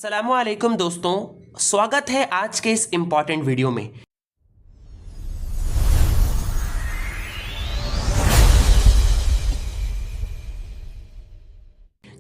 अस्सलामुअलैकुम दोस्तों, स्वागत है आज के इस इंपॉर्टेंट वीडियो में।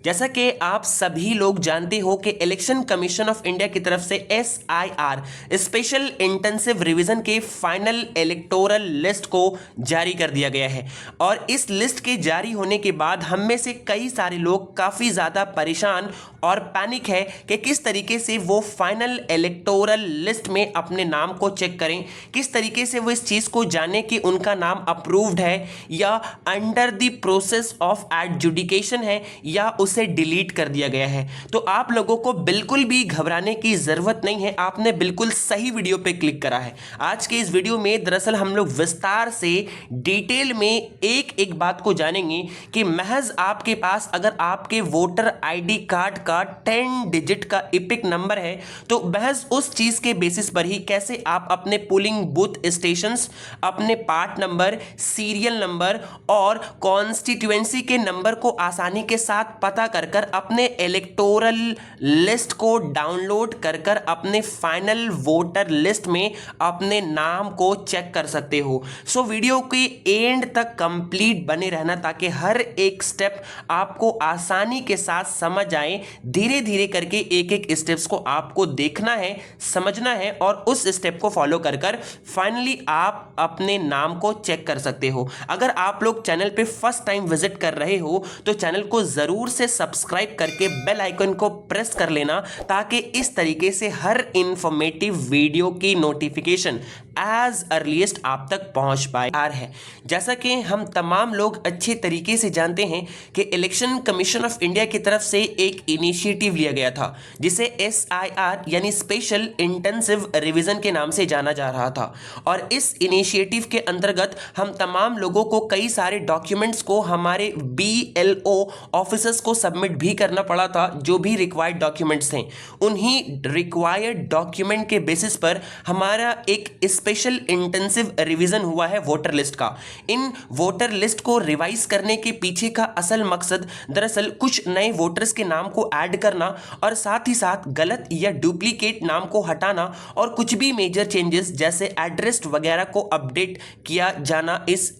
जैसा कि आप सभी लोग जानते हो कि इलेक्शन कमीशन ऑफ इंडिया की तरफ से SIR स्पेशल इंटेंसिव रिवीजन के फाइनल इलेक्टोरल लिस्ट को जारी कर दिया गया है और इस लिस्ट के जारी होने के बाद हम में से कई सारे लोग काफ़ी ज़्यादा परेशान और पैनिक है कि किस तरीके से वो फाइनल इलेक्टोरल लिस्ट में अपने नाम को चेक करें, किस तरीके से वो इस चीज़ को जाने कि उनका नाम अप्रूव्ड है या under the process of adjudication है या उसे डिलीट कर दिया गया है। तो आप लोगों को बिल्कुल भी घबराने की ज़रूरत नहीं है, आपने बिल्कुल सही वीडियो पे क्लिक करा है। आज के इस वीडियो में दरअसल हम लोग विस्तार से डिटेल में एक एक बात को जानेंगे कि महज आपके पास अगर आपके वोटर ID कार्ड का 10 डिजिट का इपिक नंबर है तो महज उस चीज़ के बेसिस पर ही कैसे आप अपने पोलिंग बूथ स्टेशंस, अपने पार्ट नंबर, सीरियल नंबर और कॉन्स्टिट्यूएंसी के नंबर को आसानी के साथ पता कर कर अपने इलेक्टोरल लिस्ट को डाउनलोड कर कर अपने फाइनल वोटर लिस्ट में अपने नाम को चेक कर सकते हो। सो वीडियो के एंड तक कंप्लीट बने रहना ताकि हर एक स्टेप आपको आसानी के साथ समझ आए। धीरे धीरे करके एक एक स्टेप्स को आपको देखना है, समझना है और उस स्टेप को फॉलो कर कर फाइनली आप अपने नाम को चेक कर सकते हो। अगर आप लोग चैनल पे फर्स्ट टाइम विजिट कर रहे हो तो चैनल को जरूर से सब्सक्राइब करके बेल आइकन को प्रेस कर लेना ताकि इस तरीके से हर इंफॉर्मेटिव वीडियो की नोटिफिकेशन एज अर्लीस्ट आप तक पहुंच पाए है। जैसा कि हम तमाम लोग अच्छे तरीके से जानते हैं कि इलेक्शन कमीशन ऑफ इंडिया की तरफ से एक इनिशिएटिव लिया गया था जिसे SIR यानी स्पेशल इंटेंसिव रिवीजन के नाम से जाना जा रहा था और इस इनिशिएटिव के अंतर्गत हम तमाम लोगों को कई सारे डॉक्यूमेंट्स को हमारे BLO ऑफिसर्स को सबमिट भी करना पड़ा था। जो भी रिक्वायर्ड डॉक्यूमेंट्स थे उन्हीं रिक्वायर्ड डॉक्यूमेंट के बेसिस पर हमारा एक स्पेशल इंटेंसिव रिवीजन हुआ है वोटर लिस्ट का। इन वोटर लिस्ट को रिवाइज करने के पीछे का असल मकसद दरअसल कुछ नए वोटर्स के नाम को ऐड करना और साथ ही साथ गलत या डुप्लीकेट नाम को हटाना और कुछ भी मेजर चेंजेस जैसे एड्रेस वगैरह को अपडेट किया जाना इस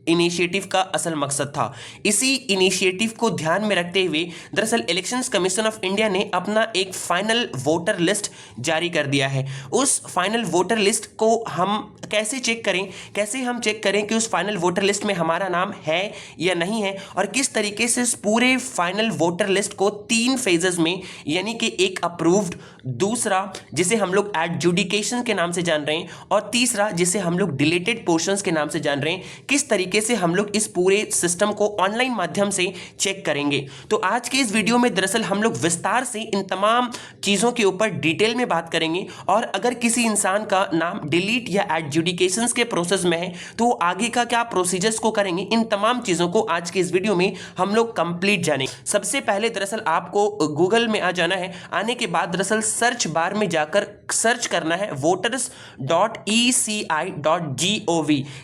इनिशिएटिव का असल मकसद था। इसी इनिशिएटिव को ध्यान में रखते हुए दरअसल इलेक्शंस कमीशन ऑफ इंडिया ने अपना एक फाइनल वोटर लिस्ट जारी कर दिया है। उस फाइनल वोटर लिस्ट को हम कैसे चेक करें, कैसे हम चेक करें कि उस फाइनल वोटर लिस्ट में हमारा नाम है या नहीं है और किस तरीके से इस पूरे फाइनल वोटर लिस्ट को 3 फेजेस में यानी कि एक अप्रूव्ड, दूसरा जिसे हम लोग एडजुडिकेशन के नाम से जान रहे हैं और तीसरा जिसे हम लोग डिलीटेड पोर्शंस के नाम से जान रहे हैं, किस तरीके से हम लोग इस पूरे सिस्टम को ऑनलाइन माध्यम से चेक करेंगे। तो आज के इस वीडियो में दरअसल हम लोग विस्तार से इन तमाम चीजों के ऊपर डिटेल में बात करेंगे और अगर किसी इंसान का नाम डिलीट या एडजुडिकेशंस के प्रोसेस में है तो आगे का क्या प्रोसीजर्स को करेंगे, इन तमाम चीजों को आज के इस वीडियो में हम लोग कंप्लीट जानेंगे। सबसे पहले दरअसल आपको गूगल में आ जाना है। आने के बाद दरअसल सर्च बार में जाकर सर्च करना है voters.eci.gov।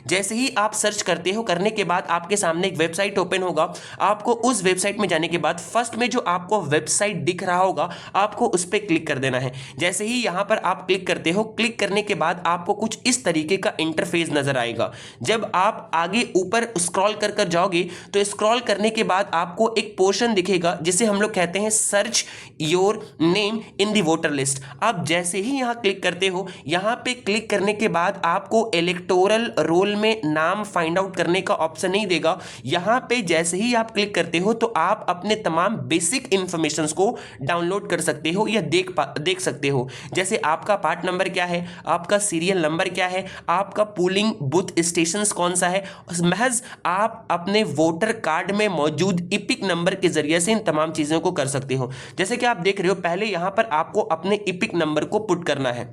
जैसे ही आप सर्च करते हो करने के बाद आपके सामने एक वेबसाइट ओपन होगा। आपको उस वेबसाइट में जाने के बाद फर्स्ट में जो आपको वेबसाइट दिख रहा होगा आपको उस पर क्लिक कर देना है। जैसे ही यहां पर आप क्लिक करते हो, क्लिक करने के बाद आपको कुछ इस तरीके का इंटरफेस नजर आएगा। जब आप आगे ऊपर स्क्रॉल कर कर जाओगे तो स्क्रॉल करने के बाद आपको एक पोर्शन दिखेगा जिसे हम लोग कहते हैं search your name in the voter list. आप जैसे ही यहां क्लिक करते हो, यहां पे क्लिक करने के बाद आपको इलेक्टोरल रोल में नाम फाइंड आउट करने का ऑप्शन नहीं देगा। यहां पे जैसे ही आप क्लिक करते हो तो आप अपने तमाम बेसिक इंफॉर्मेशंस को डाउनलोड कर सकते हो या देख सकते हो। जैसे आपका पार्ट नंबर क्या है, आपका सीरियल नंबर क्या है, आपका पोलिंग बूथ स्टेशंस कौन सा है। महज आप अपने वोटर कार्ड में मौजूद इपिक नंबर के जरिए से इन तमाम चीजों को कर सकते हो। जैसे कि आप देख रहे हो, पहले यहां पर आपको अपने इपिक नंबर को पुट करना है।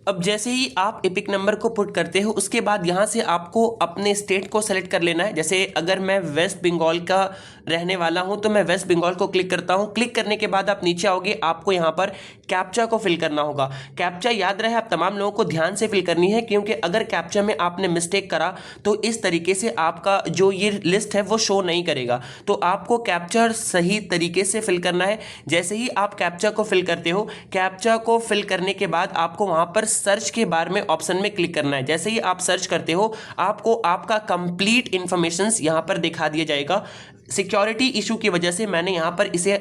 अब जैसे ही आप एपिक नंबर को पुट करते हो उसके बाद यहाँ से आपको अपने स्टेट को सेलेक्ट कर लेना है। जैसे अगर मैं वेस्ट बंगाल का रहने वाला हूँ तो मैं वेस्ट बंगाल को क्लिक करता हूँ। क्लिक करने के बाद आप नीचे आओगे, आपको यहाँ पर कैप्चा को फिल करना होगा। कैप्चा याद रहे आप तमाम लोगों को ध्यान से फिल करनी है, क्योंकि अगर कैप्चा में आपने मिस्टेक करा तो इस तरीके से आपका जो ये लिस्ट है वो शो नहीं करेगा। तो आपको कैप्चा सही तरीके से फिल करना है। जैसे ही आप कैप्चा को फिल करते हो, कैप्चा को फिल करने के बाद आपको वहां पर सर्च के बारे में ऑप्शन में क्लिक करना है। जैसे ही आप सर्च करते हो आपको आपका कंप्लीट इंफॉर्मेशन यहां पर दिखा दिया जाएगा। सिक्योरिटी इशू की वजह से मैंने यहाँ पर इसे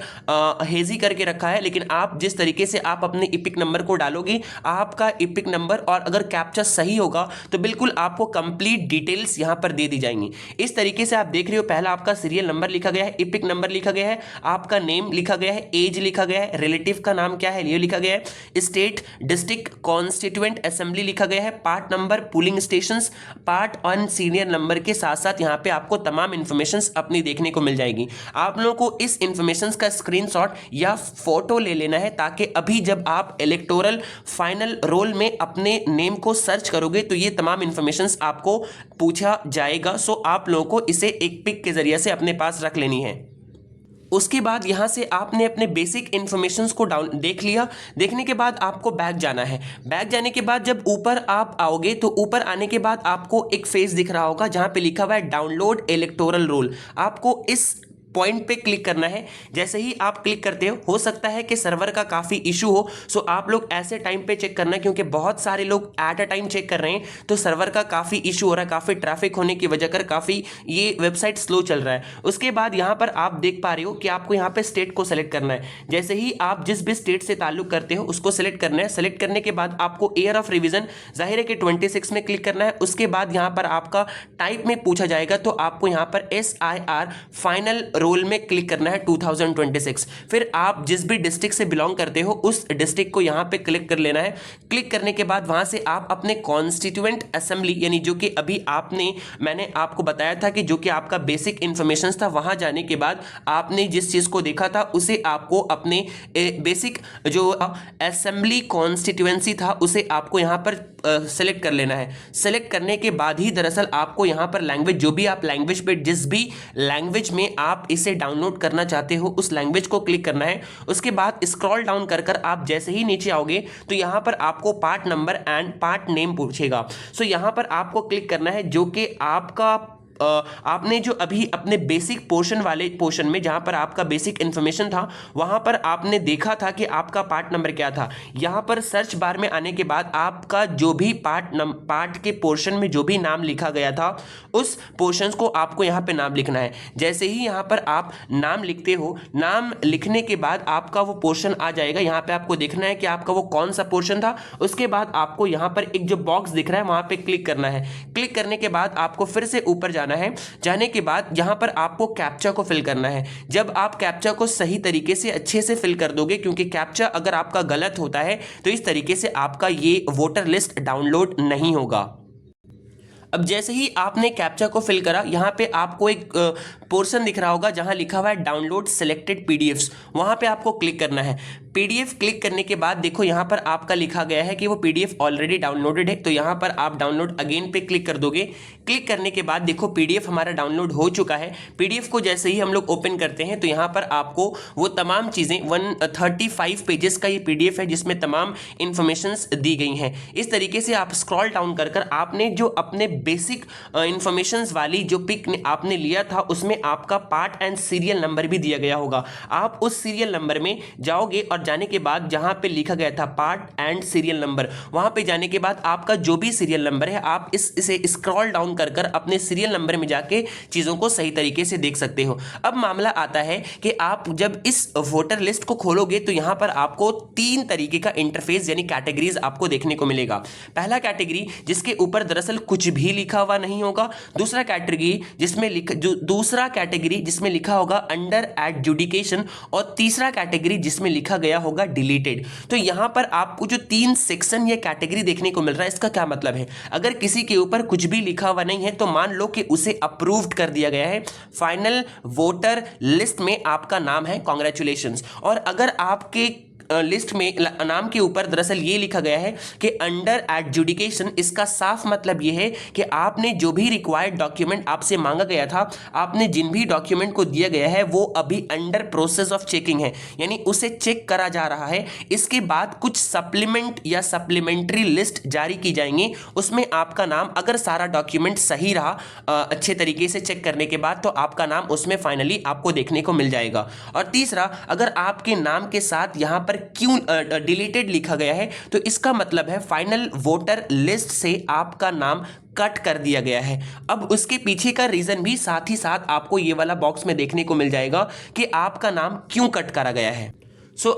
हेजी करके रखा है, लेकिन आप जिस तरीके से आप अपने इपिक नंबर को डालोगे, आपका इपिक नंबर और अगर कैप्चा सही होगा तो बिल्कुल आपको कंप्लीट डिटेल्स यहाँ पर दे दी जाएंगी। इस तरीके से आप देख रहे हो, पहला आपका सीरियल नंबर लिखा गया है, इपिक नंबर लिखा गया है, आपका नेम लिखा गया है, एज लिखा गया है, रिलेटिव का नाम क्या है ये लिखा गया है, स्टेट, डिस्ट्रिक्ट, कॉन्स्टिट्यूएंट असेंबली लिखा गया है, part number, polling station, part और सीरियल नंबर के साथ साथ यहाँ पे आपको तमाम इंफॉर्मेशन अपनी देखने को मिल जाएगी। आप लोगों को इस इंफॉर्मेशन का स्क्रीनशॉट या फोटो ले लेना है, ताकि अभी जब आप इलेक्टोरल फाइनल रोल में अपने नेम को सर्च करोगे तो ये तमाम इंफॉर्मेशन आपको पूछा जाएगा। सो आप लोगों को इसे एक पिक के जरिए से अपने पास रख लेनी है। उसके बाद यहाँ से आपने अपने बेसिक इन्फॉर्मेशंस को डाउन देख लिया। देखने के बाद आपको बैक जाना है। बैक जाने के बाद जब ऊपर आप आओगे तो ऊपर आने के बाद आपको एक फेस दिख रहा होगा जहाँ पे लिखा हुआ है डाउनलोड इलेक्टोरल रोल। आपको इस पॉइंट पे क्लिक करना है। जैसे ही आप क्लिक करते हो सकता है कि सर्वर का काफ़ी इशू हो, सो आप लोग ऐसे टाइम पे चेक करना, क्योंकि बहुत सारे लोग एट अ टाइम चेक कर रहे हैं तो सर्वर का काफ़ी इशू हो रहा है। काफ़ी ट्रैफिक होने की वजह कर काफ़ी ये वेबसाइट स्लो चल रहा है। उसके बाद यहाँ पर आप देख पा रहे हो कि आपको यहाँ पे स्टेट को सेलेक्ट करना है। जैसे ही आप जिस भी स्टेट से ताल्लुक करते हो उसको सेलेक्ट करना है। सेलेक्ट करने के बाद आपको ईयर ऑफ रिविजन जाहिर है कि 26 में क्लिक करना है। उसके बाद यहाँ पर आपका टाइप में पूछा जाएगा तो आपको यहाँ पर SIR फाइनल रोल में क्लिक करना है 2026। फिर आप जिस भी डिस्ट्रिक्ट से बिलोंग करते हो उस डिस्ट्रिक्ट को यहाँ पे क्लिक कर लेना है। क्लिक करने के बाद वहां से आप अपने कॉन्स्टिट्यूएंट असेंबली, यानी जो कि अभी मैंने आपको बताया था कि जो कि आपका बेसिक इंफॉर्मेशन था, वहां जाने के बाद आपने जिस चीज को देखा था उसे आपको अपने बेसिक जो असेंबली कॉन्स्टिट्यूएंसी था उसे आपको यहाँ पर सेलेक्ट कर लेना है। सेलेक्ट करने के बाद ही दरअसल आपको यहाँ पर लैंग्वेज, जो भी आप लैंग्वेज पे जिस भी लैंग्वेज में आप इसे डाउनलोड करना चाहते हो उस लैंग्वेज को क्लिक करना है। उसके बाद स्क्रॉल डाउन कर आप जैसे ही नीचे आओगे तो यहाँ पर आपको part number and part name पूछेगा। सो यहाँ पर आपको क्लिक करना है, जो कि आपका आपने जो अभी अपने बेसिक पोर्शन वाले पोर्शन में जहां पर आपका बेसिक इंफॉर्मेशन था वहां पर आपने देखा था कि आपका पार्ट नंबर क्या था। यहां पर सर्च बार में आने के बाद आपका जो भी पार्ट के पोर्शन में जो भी नाम लिखा गया था उस पोर्शन को आपको यहां पे नाम लिखना है। जैसे ही यहां पर आप नाम लिखते हो, नाम लिखने के बाद आपका वो पोर्शन आ जाएगा। यहां पे आपको देखना है कि आपका वो कौन सा पोर्शन था। उसके बाद आपको यहां पर एक जो बॉक्स दिख रहा है वहां पे क्लिक करना है। क्लिक करने के बाद आपको फिर से ऊपर है। जाने के बाद यहां पर आपको कैप्चा को फिल करना है। जब आप कैप्चा को सही तरीके से अच्छे से फिल कर दोगे, क्योंकि कैप्चा अगर आपका गलत होता है तो इस तरीके से आपका ये वोटर लिस्ट डाउनलोड नहीं होगा। अब जैसे ही आपने कैप्चा को फिल करा, यहां पे आपको एक पोर्शन दिख रहा होगा जहां लिखा हुआ है डाउनलोड सिलेक्टेड पीडीएफ्स। वहां पे आपको क्लिक करना है। पीडीएफ क्लिक करने के बाद देखो यहां पर आपका लिखा गया है कि वो पीडीएफ ऑलरेडी डाउनलोडेड है, तो यहां पर आप डाउनलोड अगेन पे क्लिक कर दोगे। क्लिक करने के बाद देखो पीडीएफ हमारा डाउनलोड हो चुका है। पीडीएफ को जैसे ही हम लोग ओपन करते हैं तो यहां पर आपको वो तमाम चीजें 135 पेजेस का ये पीडीएफ है जिसमें तमाम इंफॉर्मेशंस दी गई हैं। इस तरीके से आप स्क्रॉल डाउन कर आपने जो अपने बेसिक इंफॉर्मेशंस वाली जो पिक आपने लिया था उसमें आपका पार्ट एंड सीरियल नंबर भी दिया गया होगा। आप उस सीरियल नंबर में जाओगे और जाने के बाद जहां पे लिखा गया था पार्ट एंड सीरियल नंबर, वहां पे जाने के बाद आपका जो भी सीरियल नंबर है आप इसे स्क्रॉल डाउन कर अपने सीरियल नंबर में जाके चीजों को सही तरीके से देख सकते हो। अब मामला आता है कि आप जब इस वोटर लिस्ट को खोलोगे तो यहां पर आपको 3 तरीके का इंटरफेस यानी कैटेगरीज आपको देखने को मिलेगा। पहला कैटेगरी जिसके ऊपर दरअसल कुछ भी लिखा हुआ नहीं होगा। दूसरा कैटेगरी जिसमें लिखा होगा अंडर एडजुडिकेशन, और तीसरा कैटेगरी जिसमें लिखा गया होगा डिलीटेड। तो यहां पर आपको जो 3 सेक्शन या कैटेगरी देखने को मिल रहा है, इसका क्या मतलब है? अगर किसी के ऊपर कुछ भी लिखा हुआ नहीं है तो मान लो कि उसे अप्रूव्ड कर दिया गया है, फाइनल वोटर लिस्ट में आपका नाम है, कांग्रेचुलेशंस। और अगर आपके लिस्ट में नाम के ऊपर दरअसल ये लिखा गया है कि अंडर एडजुडिकेशन। इसका साफ मतलब ये है कि आपने जो भी रिक्वायर्ड डॉक्यूमेंट आपसे मांगा गया था, आपने जिन भी डॉक्यूमेंट को दिया गया है वो अभी अंडर प्रोसेस ऑफ चेकिंग है, यानी उसे चेक करा जा रहा है। इसके बाद कुछ सप्लीमेंट या सप्लीमेंट्री लिस्ट जारी की जाएंगी, उसमें आपका नाम, अगर सारा डॉक्यूमेंट सही रहा अच्छे तरीके से चेक करने के बाद, तो आपका नाम उसमें फाइनली आपको देखने को मिल जाएगा। और तीसरा, अगर आपके नाम के साथ यहां पर क्यों डिलीटेड लिखा गया है, तो इसका मतलब है फाइनल वोटर लिस्ट से आपका नाम कट कर दिया गया है। अब उसके पीछे का रीजन भी साथ ही साथ आपको ये वाला बॉक्स में देखने को मिल जाएगा कि आपका नाम क्यों कट करा गया है।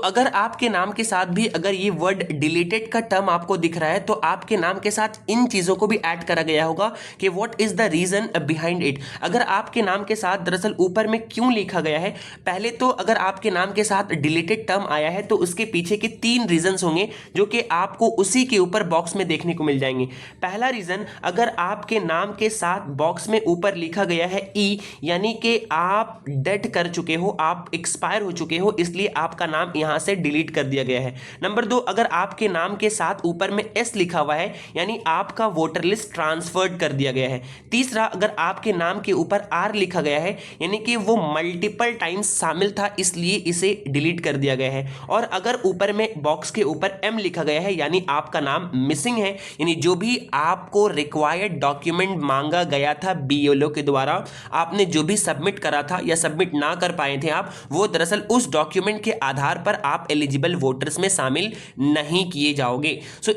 अगर आपके नाम के साथ भी अगर ये वर्ड डिलीटेड का टर्म आपको दिख रहा है, तो आपके नाम के साथ इन चीज़ों को भी ऐड करा गया होगा कि what is the reason behind it. अगर आपके नाम के साथ दरअसल ऊपर में क्यों लिखा गया है, पहले तो अगर आपके नाम के साथ डिलीटेड टर्म आया है तो उसके पीछे के 3 रीजंस होंगे जो कि आपको उसी के ऊपर बॉक्स में देखने को मिल जाएंगे। पहला रीज़न, अगर आपके नाम के साथ बॉक्स में ऊपर लिखा गया है ई, यानी कि आप डेड कर चुके हो, आप एक्सपायर हो चुके हो, इसलिए आपका नाम यहां से डिलीट कर दिया गया है। नंबर 2, अगर आपके नाम के साथ ऊपर में एस लिखा हुआ है, यानी आपका वोटर लिस्ट ट्रांसफर्ड कर दिया गया है। तीसरा, अगर आपके नाम के ऊपर आर लिखा गया है, यानी कि वो मल्टीपल टाइम्स शामिल था, इसलिए इसे डिलीट कर दिया गया है। और अगर ऊपर में बॉक्स के ऊपर एम लिखा गया है, यानी आपका नाम मिसिंग है, यानी जो भी आपको रिक्वायर्ड डॉक्यूमेंट मांगा गया था बीएलओ के द्वारा, आपने जो भी सबमिट करा था या सबमिट ना कर पाए थे आप, वो दरअसल उस डॉक्यूमेंट के आधार पर आप एलिजिबल वोटर्स में शामिल नहीं किए जाओगे।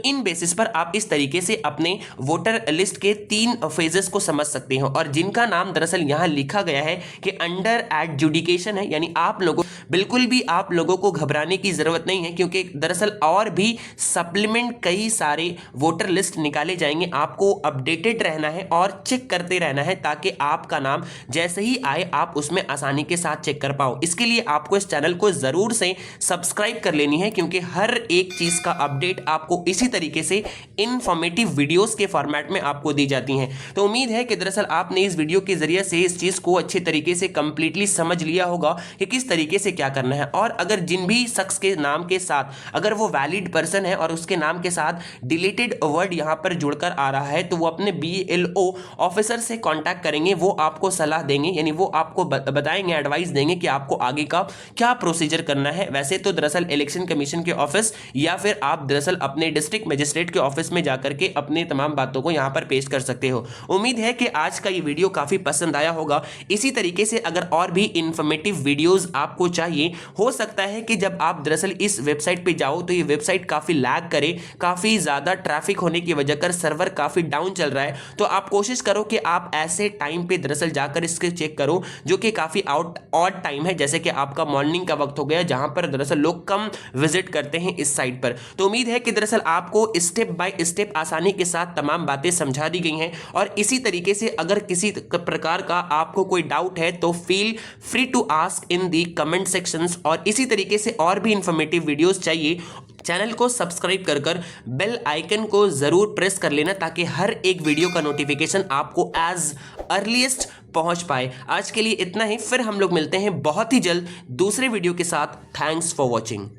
इन बेसिस पर आप इस तरीके से अपने वोटर लिस्ट के 3 फेजेस को समझ सकते हो। और जिनका नाम दरअसल यहां लिखा गया है कि अंडर एडजुडिकेशन है, यानी आप लोगों बिल्कुल भी आप लोगों को घबराने की जरूरत नहीं है, क्योंकि दरअसल और भी सप्लीमेंट कई सारे वोटर लिस्ट निकाले जाएंगे। आपको अपडेटेड रहना है और चेक करते रहना है, ताकि आपका नाम जैसे ही आए आप उसमें आसानी के साथ चेक कर पाओ। इसके लिए आपको इस चैनल को जरूर से सब्सक्राइब कर लेनी है, क्योंकि हर एक चीज का अपडेट आपको इसी तरीके से इंफॉर्मेटिव वीडियोस के फॉर्मेट में आपको दी जाती हैं। तो उम्मीद है कि दरअसल आपने इस वीडियो के जरिए से इस चीज को अच्छे तरीके से कंप्लीटली समझ लिया होगा कि किस तरीके से क्या करना है। और अगर जिन भी शख्स के नाम के साथ अगर वो वैलिड पर्सन है और उसके नाम के साथ डिलीटेड वर्ड यहां पर जुड़कर आ रहा है, तो वो अपने बीएलओ ऑफिसर से कांटेक्ट करेंगे, वो आपको सलाह देंगे, यानी वो आपको बताएंगे, एडवाइस देंगे कि आपको आगे का क्या प्रोसीजर करना है। वैसे तो दरअसल इलेक्शन कमीशन के ऑफिस या फिर आप दरअसल अपने डिस्ट्रिक्ट मजिस्ट्रेट के ऑफिस में जाकर के अपने तमाम बातों को यहां पर पेश कर सकते हो। उम्मीद है कि आज का ये वीडियो काफी पसंद आया होगा। इसी तरीके से अगर और भी इंफॉर्मेटिव वीडियोस आपको चाहिए, हो सकता है कि जब आप दरअसल इस वेबसाइट पे जाओ तो ये वेबसाइट काफी लैग करे, काफी ज्यादा ट्रैफिक होने की वजह कर सर्वर काफी डाउन चल रहा है, तो आप कोशिश करो कि आप ऐसे टाइम पे दरअसल जाकर इसके चेक करो जो कि काफी ऑड टाइम है, जैसे कि आपका मॉर्निंग का वक्त हो गया, जहां पर दरअसल लोग कम विजिट करते हैं इस साइट पर। तो उम्मीद है कि दरअसल आपको स्टेप बाय स्टेप आसानी के साथ तमाम बातें समझा दी गई हैं। और इसी तरीके से अगर किसी प्रकार का आपको कोई डाउट है तो feel free to ask in the comment sections. और इसी तरीके से और भी इंफॉर्मेटिव वीडियोस चाहिए, चैनल को सब्सक्राइब कर बेल आइकन को जरूर प्रेस कर लेना, ताकि हर एक वीडियो का नोटिफिकेशन आपको एज अर्लीस्ट पहुंच पाए। आज के लिए इतना ही, फिर हम लोग मिलते हैं बहुत ही जल्द दूसरे वीडियो के साथ। Thanks for watching.